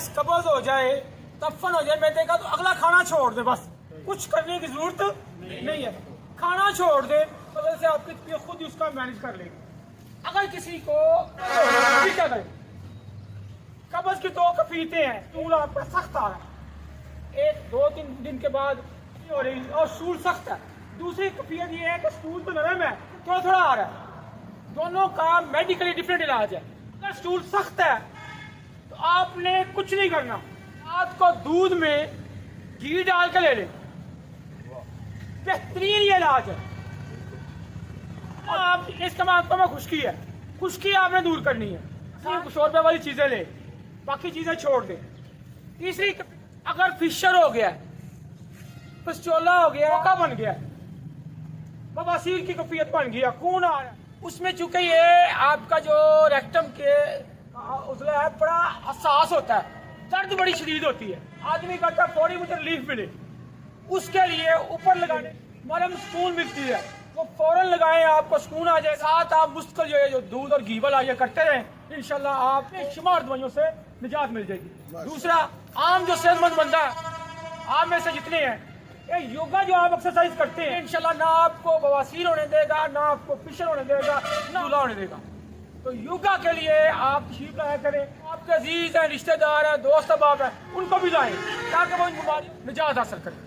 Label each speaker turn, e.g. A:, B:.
A: Gas قبض ہو جائے تفن ہو جائے میدے کا تو اگلا کھانا چھوڑ دے، بس کچھ کرنے کی ضرورت نہیں ہے، کھانا چھوڑ دے، بدل سے آپ کی طبیعت خود ہی اس کا مینج کر لے گی۔ اگر کسی کو کیا کرے، قبض کی تو کفیتے ہیں، اسٹول آپ کا سخت آ رہا ہے، 1-2-3 دن کے بعد ہو رہی اور اسٹول سخت ہے۔ دوسری کفیت یہ ہے کہ اسٹول تو نرم ہے، تھوڑا تھوڑا آ رہا ہے، دونوں کا میڈیکلی ڈفرینٹ علاج ہے۔ اگر اسٹول سخت ہے تو آپ نے کچھ نہیں کرنا، رات کو دودھ میں گھی ڈال کے لے لیں، بہترین یہ علاج ہے۔ آپ اس کا مطلب میں خشکی ہے، خشکی آپ نے دور کرنی ہے، شوربے والی چیزیں لے، باقی چیزیں چھوڑ دیں۔ تیسری، اگر فشر ہو گیا، پسچولا ہو گیا، موقع بن گیا، بواسیر کی کفیت بن گیا، خون آ رہا ہے، اس میں چونکہ یہ آپ کا جو ریکٹم کے عضلہ ہے بڑا حساس ہوتا ہے، درد بڑی شدید ہوتی ہے، آدمی کہتا ہے فوری مجھے ریلیف ملے، اس کے لیے اوپر لگانے نرم سکون ملتی ہے، وہ فوراً لگائیں، آپ کو سکون آ جائے، ساتھ آپ مستقل جو دودھ اور گھی والا یہ کرتے رہیں، انشاءاللہ آپ نے شمار دوائیوں سے نجات مل جائے گی۔ دوسرا، عام جو صحت مند بندہ ہے، آپ میں سے جتنے ہیں، یہ یوگا جو آپ ایکسرسائز کرتے ہیں، انشاءاللہ نہ آپ کو بواسیر ہونے دے گا، نہ آپ کو فشر ہونے دے گا، نہ چولہا ہونے دے گا۔ تو یوگا کے لیے آپ تشریف لایا کریں، آپ کے عزیز ہیں، رشتہ دار ہیں، دوست احباب ہیں، ان کو بھی لائیں تاکہ وہ ان بیماریوں نجات حاصل کریں۔